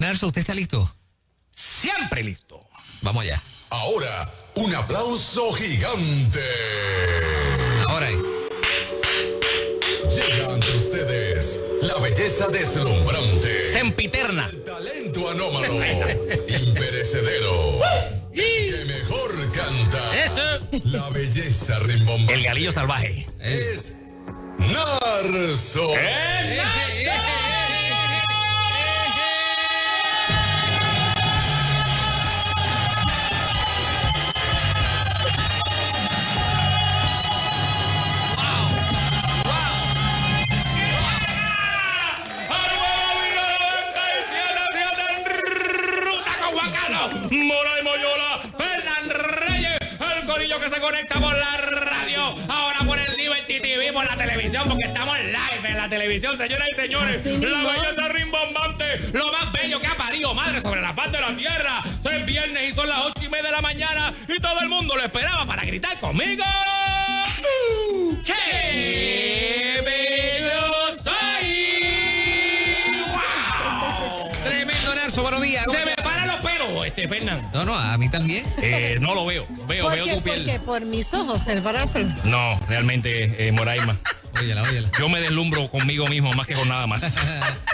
Nelson, ¿usted está listo? Siempre listo. Vamos allá. Ahora, un aplauso gigante. Ahora ahí. Llega ante ustedes la belleza deslumbrante, Sempiterna. el talento anómalo, imperecedero, que mejor canta, Eso. la belleza rimbombante. El galillo salvaje. Es Narso. Moray Moyola, Fernán Reyes, el corillo que se conecta por la radio, ahora por el Liberty TV, por la televisión, porque estamos live en la televisión, señoras y señores. La belleza rimbombante, lo más bello que ha parido madre sobre la faz de la tierra. Es viernes y son las 8:30 de la mañana y todo el mundo lo esperaba para gritar conmigo. ¡Qué bello soy! ¡Wow! Tremendo, Nelson, buenos días. Se me paran los pelos, Fernán. No, a mí también. No lo veo. Veo tu piel. ¿Por qué? ¿Por mis ojos? No, realmente, Moraima. Óyela. Yo me deslumbro conmigo mismo más que con nada más.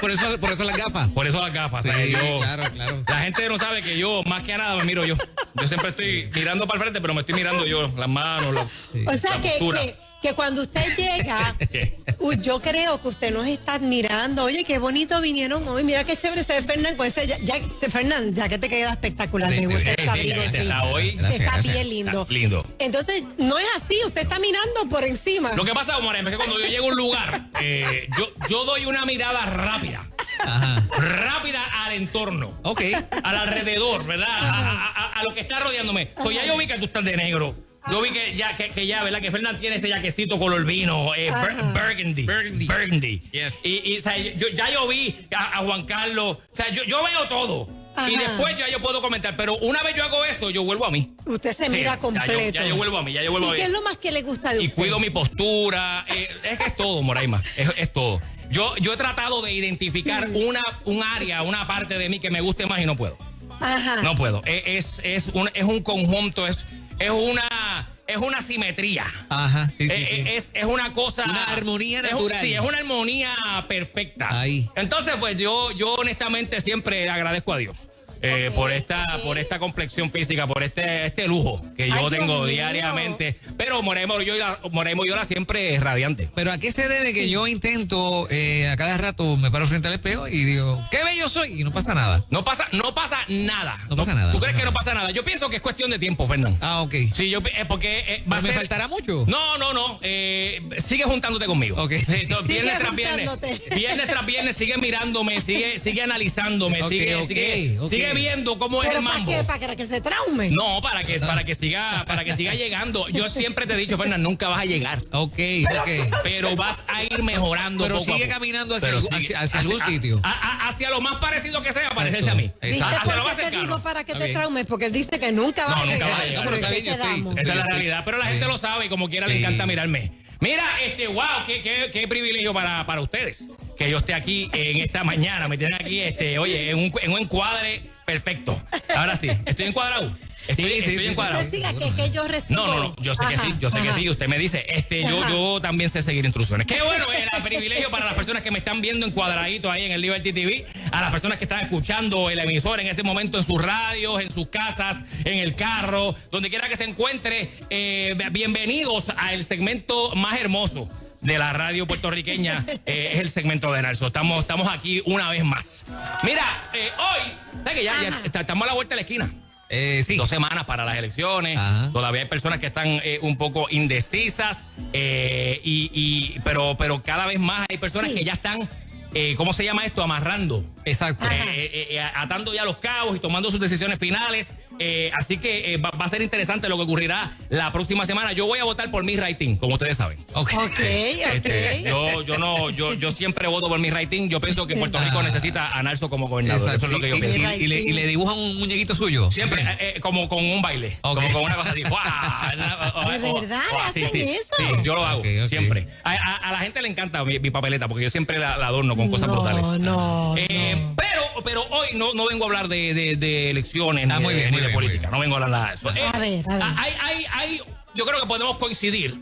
Por eso las gafas. Por eso las gafas. Sí, yo, claro. La gente no sabe que yo, más que nada, me miro yo. Yo siempre estoy mirando para el frente, pero me estoy mirando yo. Las manos, O sea, la postura. que cuando usted llega, yo creo que usted nos está admirando. Oye, qué bonito vinieron hoy. Mira qué chévere se ve Fernán con ese. Fernán, ya que te queda espectacular. Me gusta este abrigo. Sí. Hoy. Está bien lindo. Está lindo. Entonces, no es así. Usted está mirando por encima. Lo que pasa, Moraima, es que cuando yo llego a un lugar, yo doy una mirada rápida. Ajá. Rápida al entorno. Ok. Al alrededor, ¿verdad? A lo que está rodeándome. Ya yo vi que tú estás de negro. Yo vi que ya, ¿verdad? Que Fernán tiene ese jaquecito color vino, burgundy. Yes. Y o sea, yo vi a Juan Carlos. O sea, yo veo todo. Ajá. Y después ya yo puedo comentar. Pero una vez yo hago eso, yo vuelvo a mí. Usted se mira completo. Ya yo vuelvo a mí, ¿Y qué es lo más que le gusta de usted? Y cuido mi postura. Es que es todo, Moraima. Es todo. Yo he tratado de identificar un área, una parte de mí que me guste más y no puedo. Ajá. No puedo. Es un conjunto, es una simetría. Ajá. Sí. Es una cosa. Una armonía natural. Es una armonía perfecta. Ahí. Entonces, pues yo honestamente siempre agradezco a Dios. Por esta complexión física, por este lujo que yo tengo diariamente. Pero Moraima Moyola siempre es radiante. Pero ¿a qué se debe que yo intento a cada rato me paro frente al espejo y digo, qué bello soy? Y no pasa nada. No pasa nada. No pasa nada. ¿Tú crees que no pasa nada? Yo pienso que es cuestión de tiempo, Fernán. Ah, ok. Sí, porque ¿Me faltará mucho? No. Sigue juntándote conmigo. Ok. Sí, viernes tras viernes, sigue mirándome, sigue analizándome, sigue viendo cómo es el mambo. ¿Para qué? ¿Para que se traume? No, para que siga llegando. Yo siempre te he dicho, Fernán, nunca vas a llegar. Ok. Pero vas a ir mejorando. Pero poco a sigue poco. caminando hacia algún sitio. Hacia lo más parecido que sea, parecerse a mí. Exacto. Hacia lo más ¿Por qué te cercano. digo para que te bien. traumes? Porque él dice que nunca va a Nunca llegar. va a llegar. Pero Está ¿qué bien, yo quedamos? Esa es la realidad, pero la gente lo sabe y como quiera le encanta mirarme. Mira, wow, qué privilegio para ustedes que yo esté aquí en esta mañana. Me tienen aquí, oye, en un encuadre perfecto. Ahora sí, estoy encuadrado. Estoy encuadrado. Usted siga que yo recibo. No, yo sé que sí. Usted me dice, yo también sé seguir instrucciones. Qué bueno, el privilegio para las personas que me están viendo encuadradito ahí en el Liberty TV, a las personas que están escuchando el emisor en este momento en sus radios, en sus casas, en el carro, donde quiera que se encuentre. Bienvenidos al segmento más hermoso de la radio puertorriqueña, es el segmento de Nelson. Estamos aquí una vez más. Mira, hoy, ¿sabes que ya estamos a la vuelta de la esquina? Sí. 2 semanas para las elecciones. Ajá. Todavía hay personas que están un poco indecisas, pero cada vez más hay personas que ya están, ¿cómo se llama esto? Amarrando. Exacto. Atando ya los cabos y tomando sus decisiones finales. Así que va a ser interesante lo que ocurrirá la próxima semana. Yo voy a votar por mi rating, como ustedes saben. Ok. Yo siempre voto por mi rating. Yo pienso que Puerto Rico necesita a Nelson como gobernador. Exacto. Eso es lo que yo pienso. Y le dibujan un muñequito suyo. Siempre, como con un baile, Okay. como con una cosa así. ¿De verdad hacen eso? Sí, yo lo hago, Okay. siempre. A la gente le encanta mi papeleta, porque yo siempre la adorno con cosas brutales. No. Pero Pero hoy no vengo a hablar de elecciones ni muy de, bien, ni de muy política. bien. No vengo a hablar nada de eso. A ver. Yo creo que podemos coincidir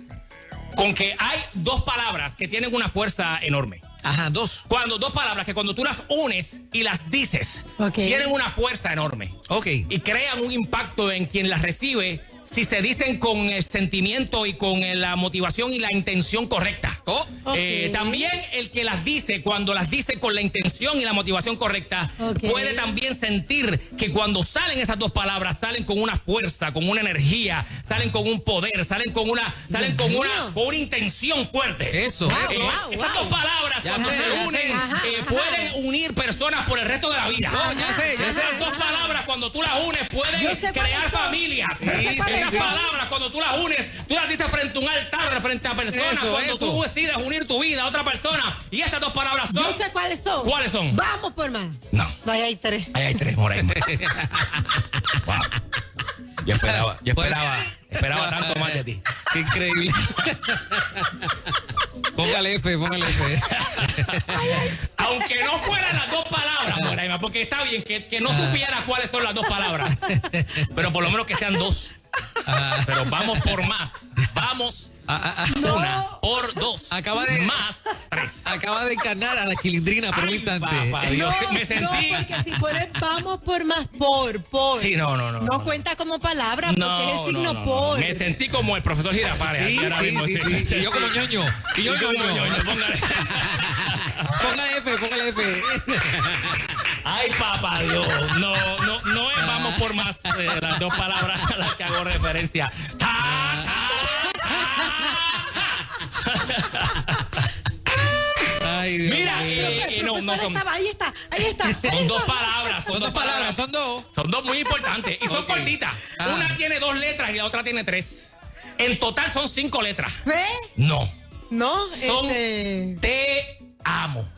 con que hay dos palabras que tienen una fuerza enorme. Ajá, dos. Dos palabras que cuando tú las unes y las dices, Ok. tienen una fuerza enorme. Ok. Y crean un impacto en quien las recibe si se dicen con el sentimiento y con la motivación y la intención correcta. Oh. Ok. También el que las dice, cuando las dice con la intención y la motivación correcta, Ok. puede también sentir que cuando salen esas dos palabras, salen con una fuerza, con una energía, salen con un poder, salen con una intención fuerte. Eso, Wow, eso. wow. Esas dos palabras, Ya cuando sé, se ya unen, sé. Ajá, pueden unir personas por el resto de la vida. No, ya sé, ya sé. Esas dos palabras, cuando tú las unes, pueden Yo sé cuáles crear son. familias. Yo sé cuáles Esas son. palabras, cuando tú las unes, tú las dices frente a un altar, frente a personas. Eso, Cuando eso. tú decides unir tu vida a otra persona. Y estas dos palabras son... Yo sé cuáles son. ¿Cuáles son? Vamos por más. No. Ahí hay tres. Ahí hay tres, Moraima. Wow. Yo esperaba tanto más de ti. Qué increíble. Póngale F. Aunque no fueran las dos palabras, Moraima, porque está bien que no supiera cuáles son las dos palabras, pero por lo menos que sean dos. Pero vamos por más. Vamos una por dos. Acaba de- más tres. Acaba de encarnar a la chilindrina por un Ay, instante. papá Dios, me sentí. No, porque si pones vamos por más por. Sí, no. No cuenta como palabra porque es el signo por. Me sentí como el profesor Girafales. Sí, aquí ahora sí, mismo. sí. Y yo como ñoño. Y yo ñoño. Póngale. Póngale F. Ay, papá Dios. No es vamos por más las dos palabras a las que hago referencia. Ay, Dios Mira, mío. no son. Ahí está. Son dos palabras. Son dos palabras, son dos. Son dos muy importantes y son Ok. cortitas. Ah. Una tiene 2 letras y la otra tiene 3. En total son 5 letras. ¿Ve? No. No, Son te amo.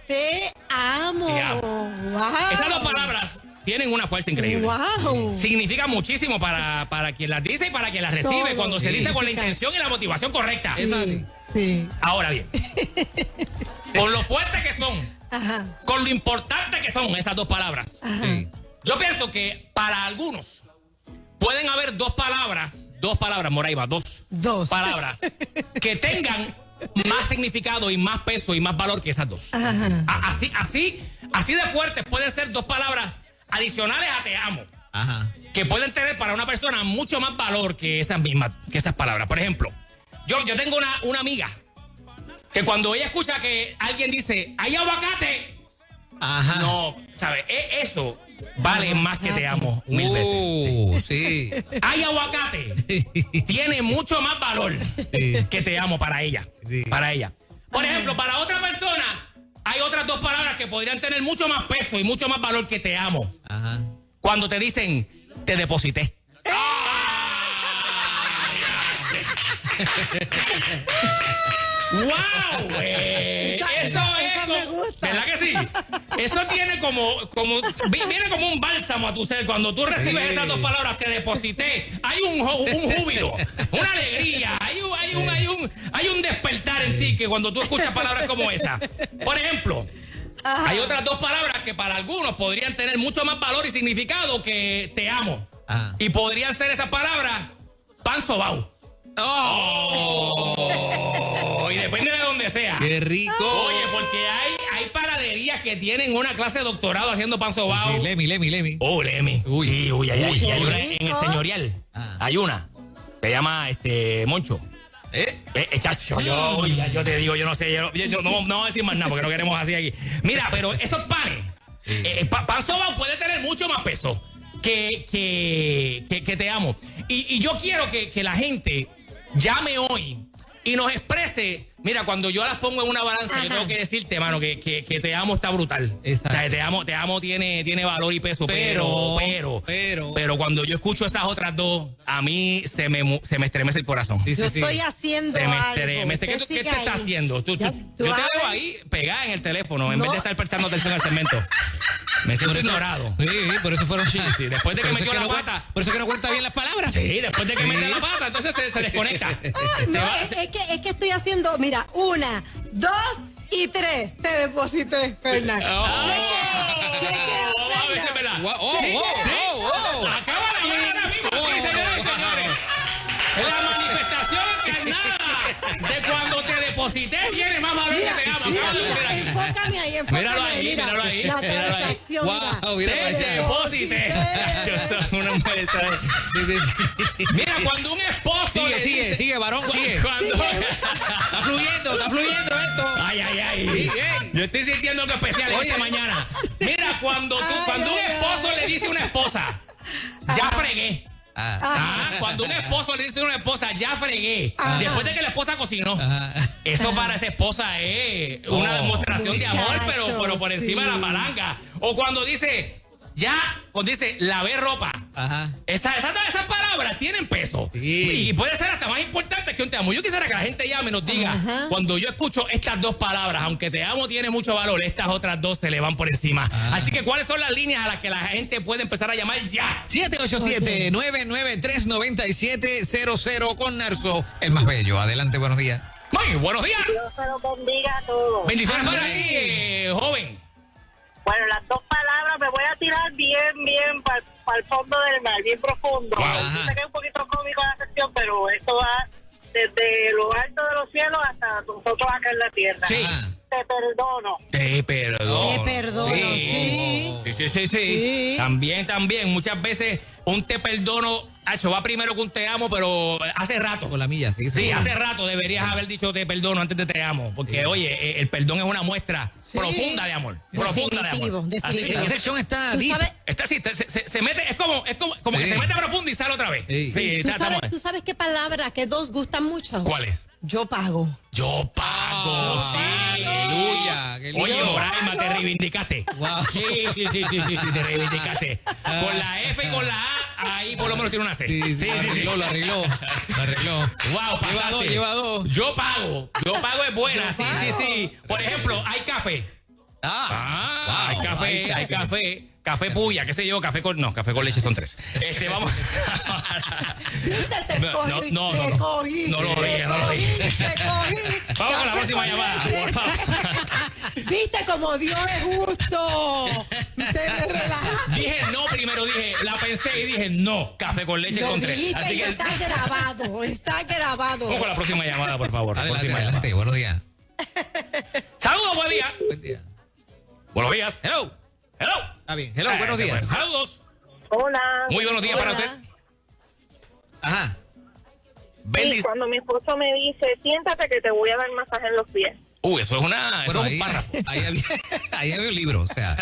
te amo. Te amo. Wow. Esas dos palabras tienen una fuerza increíble. Wow. Significa muchísimo para quien las dice y para quien las recibe Todo. cuando se Sí. dice con la intención y la motivación correcta. Eso así. Sí. Ahora bien, con lo fuerte que son, Ajá. con lo importante que son esas dos palabras, Sí. yo pienso que para algunos pueden haber dos palabras, Moraima, dos palabras que tengan más significado y más peso y más valor que esas dos. Así de fuertes pueden ser dos palabras adicionales a te amo, Ajá. que pueden tener para una persona mucho más valor que esas palabras. Por ejemplo, yo tengo una amiga que cuando ella escucha que alguien dice ¡hay aguacate! Ajá. No, ¿sabes? Eso vale más que te amo 1000 veces. Sí. ¡Hay aguacate! Tiene mucho más valor que te amo para ella. Sí. Para ella. Por ejemplo, para otra persona hay otras dos palabras que podrían tener mucho más peso y mucho más valor que te amo. Ajá. Cuando te dicen te deposité. ¡Wow! Esa me gusta. ¿Verdad que sí? Eso tiene viene como un bálsamo a tu ser. Cuando tú recibes Sí. esas dos palabras, te deposité, hay un júbilo, una alegría, hay un despertar en ti que cuando tú escuchas palabras como esa. Por ejemplo, hay otras dos palabras que para algunos podrían tener mucho más valor y significado que te amo. Ajá. Y podrían ser esas palabras pan sobao. Oh, y depende de donde sea. ¡Qué rico! Oye, porque hay panaderías que tienen una clase de doctorado haciendo pan sobao. Sí, Lemi. Oh, Lemi. Uy. Sí, hay una Qué en el rico. señorial. Ah. Hay una. Se llama Moncho. Chacho, yo te digo, yo no sé, yo no voy a decir más nada porque no queremos así aquí. Mira, pero esos panes, pan sobao puede tener mucho más peso que te amo. Y yo quiero que la gente llame hoy y nos exprese. Mira, cuando yo las pongo en una balanza, yo tengo que decirte, mano, que te amo está brutal. Exacto. O sea, te amo tiene valor y peso, pero cuando yo escucho estas otras dos, a mí se me estremece el corazón. Sí, Yo sí. estoy haciendo Se me algo. estremece. ¿Qué Usted te sigue estás ahí. haciendo? Yo te sabes. veo ahí pegada en el teléfono en vez No. de estar prestando atención al segmento. Me siento ignorado. Sí, por eso fueron Sí, después de que Por eso metió es la no pata. cuenta- Por eso que no cuenta bien las palabras. Sí, después de que mete la pata, entonces se desconecta. Ay, no, es que estoy haciendo, mira, 1, 2 y 3. Te deposité, Fernando. ¡Oh! Vamos a ver si es verdad. Acaba de hablar ahora mismo. Sí, señoras y señores. La manifestación encarnada de cuando te deposité tiene más valor que te amo. Mira, enfócame ahí, Míralo ahí, míralo ahí. La Míralo ahí. transacción, Wow, mira. mira Te deposité. Yo soy una mujer, ¿sabes? Mira, cuando un esposo le dice- Sigue, varón, sigue. Cuando... Está fluyendo esto. Ay. Bien. Yo estoy sintiendo algo especial Oye. esta mañana. Mira, cuando un esposo le dice a una esposa, ya fregué. Cuando un esposo le dice a una esposa, ya fregué. Después de que la esposa cocinó. Eso para esa esposa es una demostración de amor, pero por encima de la palanca. O cuando dice, cuando dice, lavé ropa. Esas palabras tienen peso. Sí. Y puede ser hasta más importante que un te amo. Yo quisiera que la gente llame y nos diga, cuando yo escucho estas dos palabras, aunque te amo tiene mucho valor, estas otras dos se le van por encima. Así que, ¿cuáles son las líneas a las que la gente puede empezar a llamar ya? 787-993-9700 con Narso, el más bello. Adelante, buenos días. Muy buenos días. Dios se lo bendiga a todos. Bendiciones para ti, joven. Bueno, las dos palabras me voy a tirar bien para el fondo del mar, bien profundo. Wow. Yo sé que es un poquito cómico la sección, pero esto va desde lo alto de los cielos hasta nosotros acá en la tierra. Sí. Te perdono. Te perdono. Te perdono, sí. Sí. También. Muchas veces un te perdono, va primero que un te amo, pero hace rato. Con la milla, sí. Sí, hace rato deberías haber dicho te perdono antes de te amo. Porque, oye, el perdón es una muestra profunda de amor. Profunda de amor. Definitivo. La sección está ¿Tú deep. sabes? Está así, se mete, es como que se mete profundo y sale otra vez. Sí. ¿Tú sabes qué palabra que dos gustan mucho? ¿Cuál es? Yo pago. Yo pago, sí. Aleluya, qué lindo. Oye, Moraima, te reivindicaste. Wow. Sí, te reivindicaste. Con la F y con la A, ahí por lo menos tiene una C. Sí. Lo arregló. Wow, pasaste. Lleva dos. Yo pago es buena, sí. Por ejemplo, hay café. Hay café. Café puya, qué sé yo, café con leche son 3. Vamos. No lo dije. Vamos con la próxima llamada, por favor. ¿Viste como Dios es justo? Te me relajaste. Dije no primero, la pensé y dije no, café con leche Lo con 3. dijiste Así y que está grabado. vamos con la próxima llamada, por favor. Adelante, buenos días. Saludos, buen día. Buen día. Buenos días. Hello. Está bien. Hello, buenos días. Saludos. Hola. Muy buenos días para usted. Ajá. Sí, cuando mi esposo me dice, siéntate que te voy a dar masaje en los pies. Eso es un párrafo. Ahí había un libro, o sea.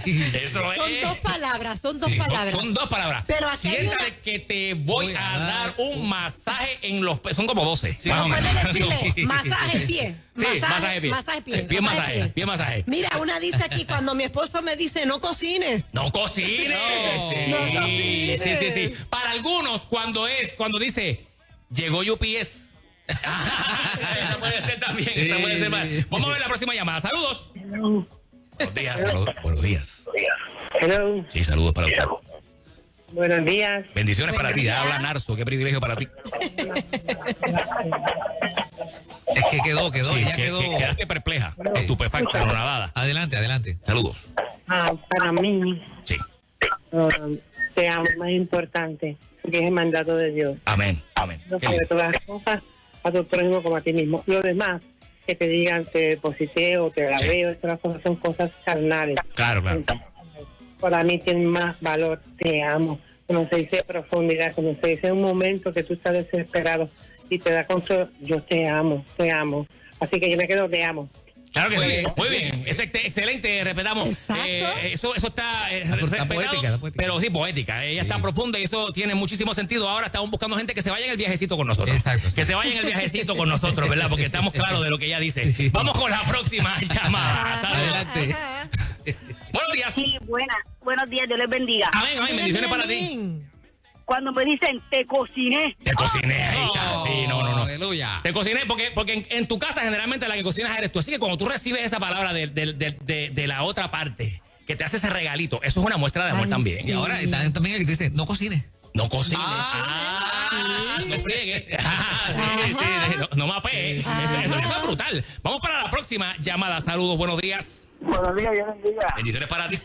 Eso Son es. dos palabras. Son dos palabras. Pero aquí hay siéntate que te voy a dar un masaje en los pies. Son como 12. Sí, más o menos. Puedes decirle masaje pie. Sí, masaje pie. Bien masaje. Mira, una dice aquí, cuando mi esposo me dice, no cocines. No cocines. No cocines. Sí. Para algunos, cuando dice, llegó UPS. Esta puede ser también. Vamos a ver la próxima llamada. Saludos. Buenos días. Hello. Sí, saludos para usted. Buenos días. Bendiciones para ti. Habla Narso. Qué privilegio para ti. Es que quedó. Sí, Ya quedó. quedaste perpleja. Estupefacta, anonadada. Adelante. Saludos. Para mí, Sí. te amo, más importante, que es el mandato de Dios. Amén. No sobre todas las cosas, a tu prójimo como a ti mismo. Lo demás, que te digan te deposité o te la veo, estas cosas son cosas carnales. Claro. Para mí tiene más valor, te amo. Cuando se dice profundidad, cuando se dice un momento que tú estás desesperado y te da consuelo, yo te amo. Así que yo me quedo, te amo. Claro que sí, muy bien, es excelente, respetamos. Eso está respetado, poética. pero sí, poética. Ella está profunda y eso tiene muchísimo sentido. Ahora estamos buscando gente que se vaya en el viajecito con nosotros. Exacto, sí. Que se vaya en el viajecito con nosotros, ¿verdad? Porque estamos claros de lo que ella dice. Vamos con la próxima llamada. Adelante. Buenos días. Sí, buenos días, Dios les bendiga. Amén, bendiciones para ti. Cuando me dicen, te cociné. Te cociné ahí. Sí, no. Aleluya. Te cociné porque en tu casa generalmente la que cocinas eres tú. Así que cuando tú recibes esa palabra de la otra parte, que te hace ese regalito, eso es una muestra de amor también. Y ahora también el que dice, no cocines. No cocines. No friegue. No mapee. Eso es brutal. Vamos para la próxima llamada. Saludos, buenos días. Buenos días, Dios bendiga. Bendiciones para ti.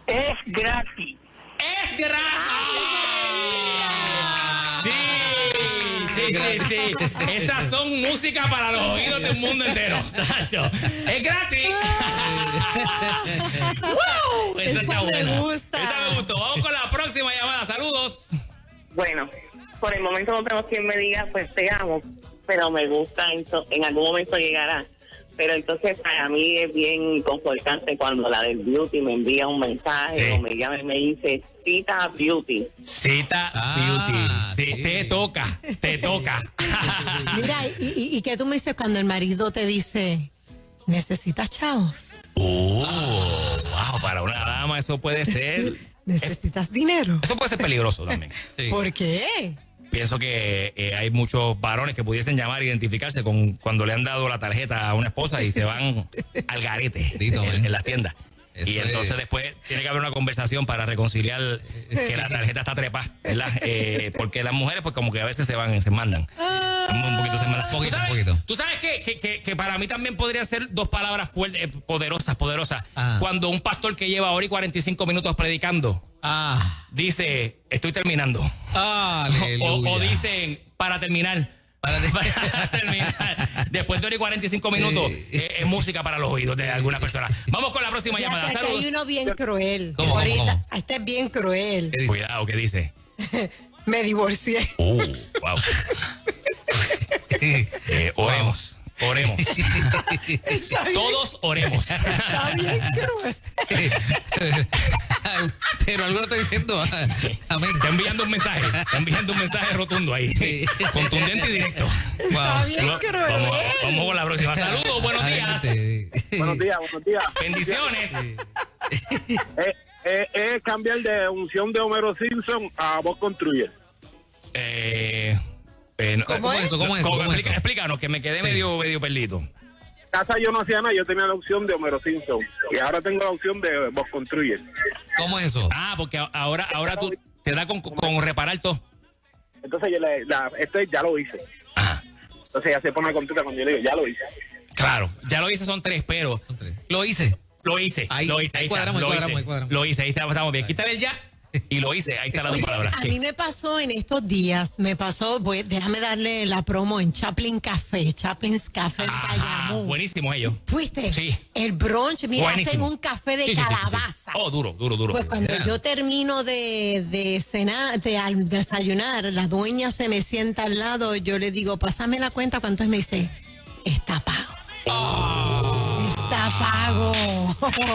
Es gratis. ¡Es gratis! Sí. Estas son música para los oídos del mundo entero, Sacho. ¡Es gratis! ¡Wow! Esa está buena. Me gusta. Esa me gustó. Vamos con la próxima llamada. Saludos. Bueno, por el momento no tengo quien me diga, pues te amo, pero me gusta, en algún momento llegará. Pero entonces para mí es bien confortante cuando la del beauty me envía un mensaje o me llama y me dice cita beauty. Cita beauty. Sí, te toca. Mira, ¿y qué tú me dices cuando el marido te dice, necesitas chavos? Wow, para una dama eso puede ser... ¿Necesitas dinero? Eso puede ser peligroso también. Sí. ¿Por qué? Pienso que hay muchos varones que pudiesen llamar e identificarse con cuando le han dado la tarjeta a una esposa y se van al garete en las tiendas. Eso y entonces después tiene que haber una conversación para reconciliar que la tarjeta está trepada, ¿verdad? Porque las mujeres pues como que a veces se mandan. Un poquito se mandan. Poquito. ¿Tú sabes que para mí también podrían ser dos palabras poderosas? Cuando un pastor que lleva hora y 45 minutos predicando dice, estoy terminando. O dicen, para terminar. Para terminar. Después de hora y 45 minutos es música para los oídos de algunas personas. Vamos con la próxima llamada. Aquí Saludos. hay uno bien cruel. ¿Cómo? Este es bien cruel. Cuidado, ¿qué dice? Me divorcié. Wow. Oremos. Todos oremos. Está bien cruel. Pero alguno está diciendo amén. Está enviando un mensaje rotundo ahí. Contundente y directo. Está bien cruel. Vamos con la próxima. Saludos, buenos días. Buenos días. Bendiciones. Es cambiar de unción de Homero Simpson a Voz Construye. ¿Cómo es eso? Explícanos, que me quedé medio perdido. Casa yo no hacía nada, yo tenía la opción de Homero Simpson y ahora tengo la opción de Voz Construye. ¿Cómo es eso? Porque ahora tú te da con reparar todo. Entonces ya lo hice. Ajá. Entonces ya se pone contenta cuando yo le digo, ya lo hice. Claro, ya lo hice, son 3, pero Lo hice. Ahí cuadramos. Lo hice, ahí estamos bien. Quítale el ya y lo hice, ahí están las dos palabras. A mí me pasó en estos días, déjame darle la promo en Chaplin's Café Bayamón. Buenísimo ellos. ¿Fuiste? Sí. El brunch, mira, Buenísimo. hacen un café de calabaza. Oh, duro. Pues cuando yo termino de cenar, al desayunar, la dueña se me sienta al lado, yo le digo, pásame la cuenta, ¿cuánto es? Me dice, está pago. Está pago.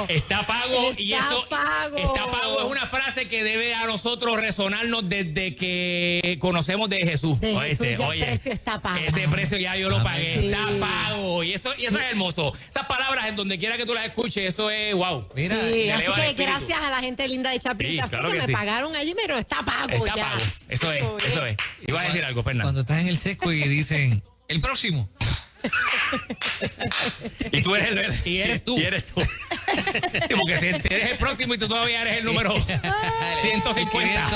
Está pago. Y eso pago. Está pago es una frase que debe a nosotros resonarnos desde que conocemos de Jesús. El precio está pago. Ese precio ya yo lo pagué. Sí. Está pago. Y eso es hermoso. Esas palabras en donde quiera que tú las escuches, eso es wow. Mira, Sí, así eleva el que espíritu. gracias a la gente linda de Chaplin Sí, Café claro que que me sí. pagaron allí, pero está pago Está ya. pago. Eso es. Iba a decir algo, Fernando. Cuando estás en el sesco y dicen, el próximo. Y tú eres el Y eres tú. Sí, porque si eres el próximo y tú todavía eres el número 150.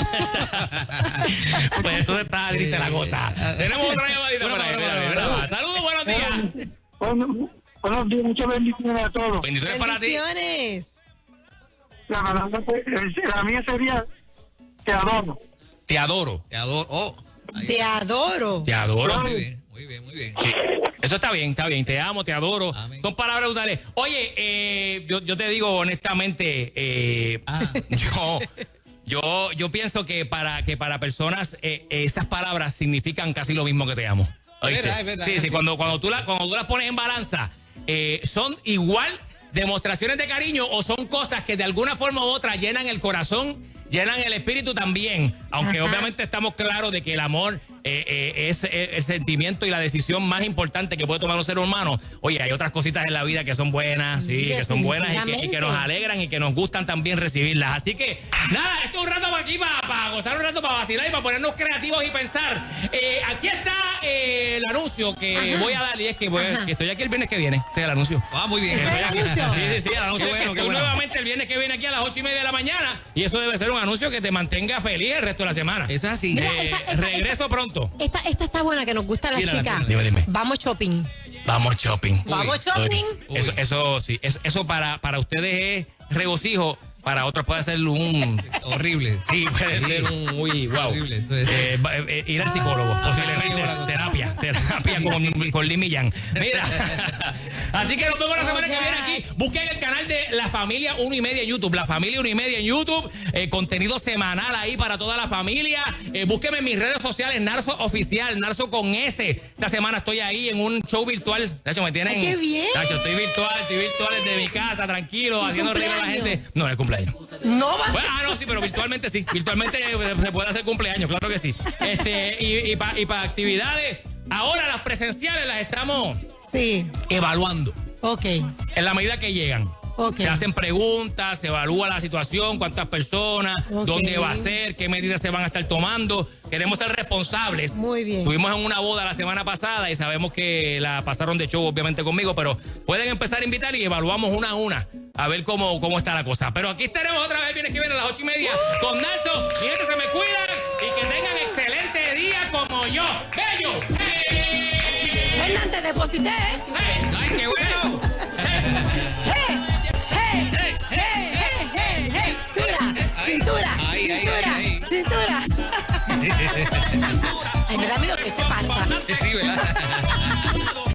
Pues entonces está triste la cosa. Tenemos otra llamadita por ahí. Mira. Saludos, buenos días. Buenos días, muchas bendiciones a todos. Bendiciones para ti. Bendiciones. La mía sería te adoro. Te adoro. Te adoro. Te adoro. Te adoro. Muy bien. Sí. Eso está bien. Te amo, te adoro. Amén. Son palabras brutales. Oye, yo te digo honestamente, yo pienso que para personas esas palabras significan casi lo mismo que te amo. ¿Oíste? Es verdad. Sí, cuando tú las pones en balanza, son igual demostraciones de cariño o son cosas que de alguna forma u otra llenan el corazón, llenan el espíritu también, aunque obviamente estamos claros de que el amor es el sentimiento y la decisión más importante que puede tomar un ser humano. Oye, hay otras cositas en la vida que son buenas, sí, que son buenas y que nos alegran y que nos gustan también recibirlas. Así que, nada, esto es un rato para aquí, para gozar un rato, para vacilar y para ponernos creativos y pensar. Aquí está el anuncio que voy a dar y es que, que estoy aquí el viernes que viene. Ese es el anuncio. Ah, muy bien. ¿Ese es el anuncio? Sí, el anuncio. Qué bueno, es que qué estoy bueno. nuevamente el viernes que viene aquí a las 8:30 de la mañana y eso debe ser un anuncio que te mantenga feliz el resto de la semana. Eso es así. Mira, Regreso pronto. Esta está buena, que nos gusta a las Dile, chicas. dime. Vamos shopping. Vamos shopping. Vamos shopping. Eso sí, eso para ustedes es regocijo, para otros puede ser un... Horrible. Sí, puede ser un... Uy, wow. Horrible, eso es. Ir al psicólogo, posiblemente. Terapia con Lee Millán. Mira. Así que nos vemos la semana que viene aquí. Busquen el canal de La Familia 1:30 en YouTube. La Familia 1:30 en YouTube. Contenido semanal ahí para toda la familia. Búsquenme en mis redes sociales, Narso Oficial, Narso con S. Esta semana estoy ahí en un show virtual. Tacho, me tienen... ¡Ay, qué bien! Tacho, estoy virtual desde mi casa, tranquilo, haciendo reír a la cumpleaños? gente. No, es cumpleaños. No va a Bueno, no, sí, pero virtualmente sí. Virtualmente se puede hacer cumpleaños, claro que sí. Y para actividades, ahora las presenciales las estamos Sí, evaluando ok. en la medida que llegan. Ok. Se hacen preguntas, se evalúa la situación, cuántas personas, Ok. dónde va a ser, qué medidas se van a estar tomando. Queremos ser responsables. Muy bien. Estuvimos en una boda la semana pasada y sabemos que la pasaron de show, obviamente, conmigo, pero pueden empezar a invitar y evaluamos una a una a ver cómo está la cosa. Pero aquí estaremos otra vez, viernes que viene a las 8:30 con Narso. Mi gente, se me cuidan y que tengan excelente día como yo. ¡Bello! ¡Hey! Fernández, deposité. ¡Hey! ¡Ay, qué bueno!